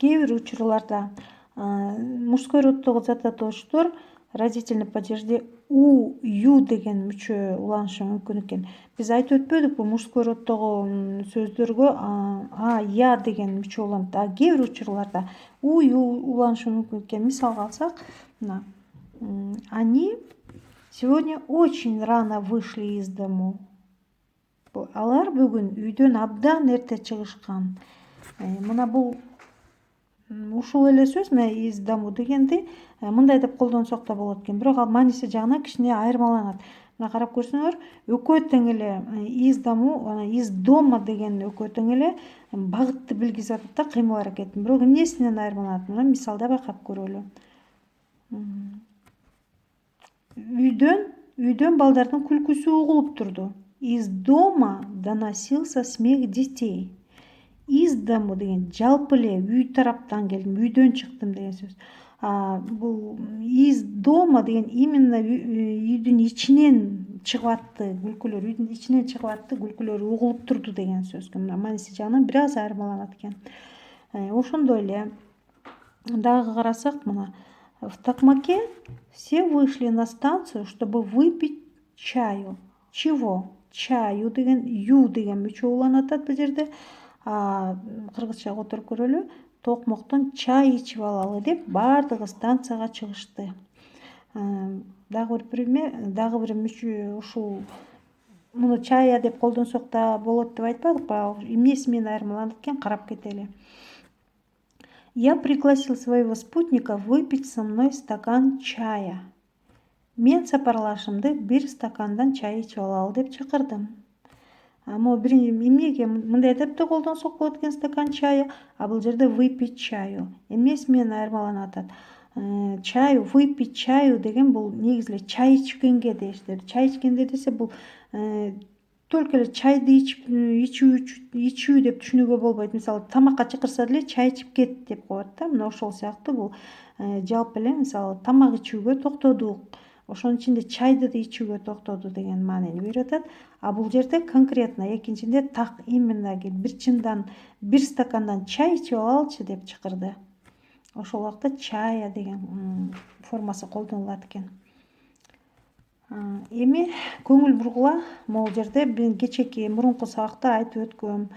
кээ бир учурларда мужской роддогу затаатоочтор родительный падежде у, ю деген мүчө уланышы мүмкүн экен. Биз айтып өтпөдүкпү, мужской роддогу сөздөргө а, я деген мүчө уланат. А кээ бир учурларда у, ю уланышы мүмкүн экен. Мисалга алсак, мына они сегодня очень рано вышли из дому. Алар бүгүн үйдөн абдан эрте чыгышкан. Мына бул ушул эле сөз, из дому дегенди мындай деп колдонсок да болот экен. Бирок ал мааниси жагынан кичине айырмаланат. Мына карап көрсөңөр, экөө тең эле из дому, из дома деген экөө тең эле багытты билгизип атат да, кыймыл аракетин. Бирок эмнесинен айырмаланат? Мына мисалда байкап көрөлү. Үйдөн балдардын күлкүсү угулуп турду. Из дома доносился смех детей. Из дому деген жалпы эле үй тараптан келдим, үйдөн чыктым деген сөз. Бул из дома деген именно үйдүн ичинен чыгып атты күлкүлөр, үйдүн ичинен чыгып атты күлкүлөр угулуп турду деген сөз. Мааниси жагынан бир аз айырмаланат экен. Ошондой эле дагы карасак, мына в Токмаке все вышли на станцию, чтобы выпить чаю. Чего? Чаю деген ю деген мүчө уланып атат бул жерде. Кыргызчага отуруп көрөлү. Токмоктон чай ичип алалы деп баардыгы станцияга чыгышты. Дагы бир мүчө ушул муну чая деп колдонсок да болот деп айтпадыкпы? Эмнеси менен айырмаланат экен, карап кетели. Я пригласил своего спутника выпить со мной стакан чая. Мен сапарлашымды бир стакандан чай ичип алалы деп чакырдым. Могу эмнеге мындай деп да колдонсок болот экен стакан чая, а бул жерде выпить чаю. Эмнеси менен айырмаланып атат? Чаю, выпить чаю деген бул негизи эле чай ичкенге дештир. Чай ичкенде десе бул только эле чайды ичүү деп түшүнүүгө болбойт. Мисалы, тамакка чакырса деле чай ичип кет деп коет да. Мына ошол сыяктуу бул жалпы эле мисалы тамак ичүүгө токтодук. Ошонун ичинде чайды да ичүүгө токтоду деген маанини берип атат. А бул жерде конкретно экинчинде так именно бир чындан бир стакандан чай ичип алалычы деп чакырды. Ошол убакта чая деген формасы колдонулат экен. Эми көңүл бургула, могул жерде мен кечээки мурунку сабакта айтып өткөм.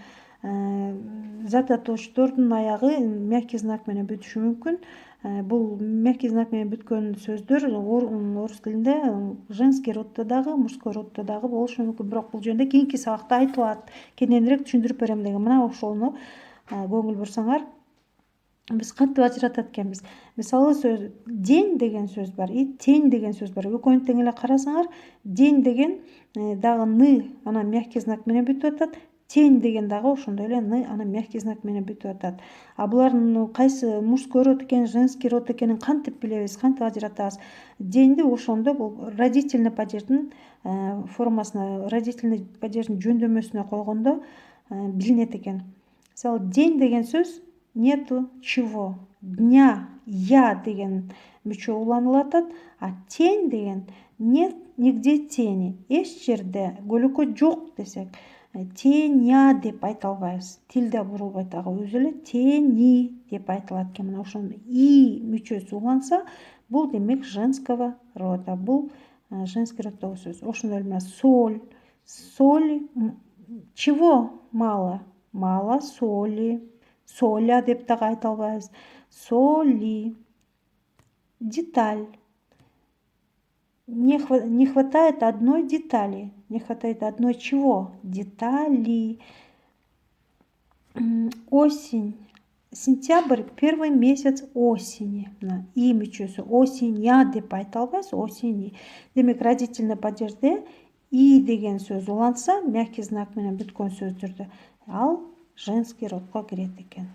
Затаатоочтордун аягы мягкий знак менен бүтүшү мүмкүн. Бул мягкий знак менен бүткөн сөздөр орус тилинде женский роддо дагы, мужской роддо дагы болушу мүмкүн. Бирок бул жөнүндө кийинки сабакта айтылат. Кененирээк түшүндүрүп берем деген. Мына ошону көңүл бурсаңар, биз кантип ажыратат экенбиз. Мисалы, сөз день деген сөз бар, и тень деген сөз бар. Экөөнү тең эле карасаңар, день деген дагы ны анан мягкий знак менен бүтүп атат. Тень деген дагы ошондой эле ны анан мягкий знак менен бүтүп атат. А булардын кайсы мужской род экенин, женский род экенин кантип билебиз, кантип ажыратабыз? Деньди ошондо бул родительный падеждин формасына, родительный падеждин жөндөмөсүнө койгондо билинет экен. Мисалы, день деген сөз нету чего. Дня, я деген мүчө уланылып атат, а тень деген нет нигде тени. Эч жерде көлөкө жок десек, теня деп айта албайбыз. Тилде бурулбайт, ага өзү эле тени деп айтылат экен. Мына ошондо и мүчөсү уланса, бул демек женского рода. Бул женский роддогу сөз. Ошондой эле соль. Соль чего мало? Мало соли. Соля деп дагы айта албайбыз. Соли. Деталь. Не хватает одной детали. Не хватает одной чего? Детали. Осень. Сентябрь — первый месяц осени. И мүчөсү осеня деп айта албайбыз, осени. Демек, родительный падежде и деген сөз уланса, мягкий знак менен бүткөн сөздөрдө ал женский родко кирет экен.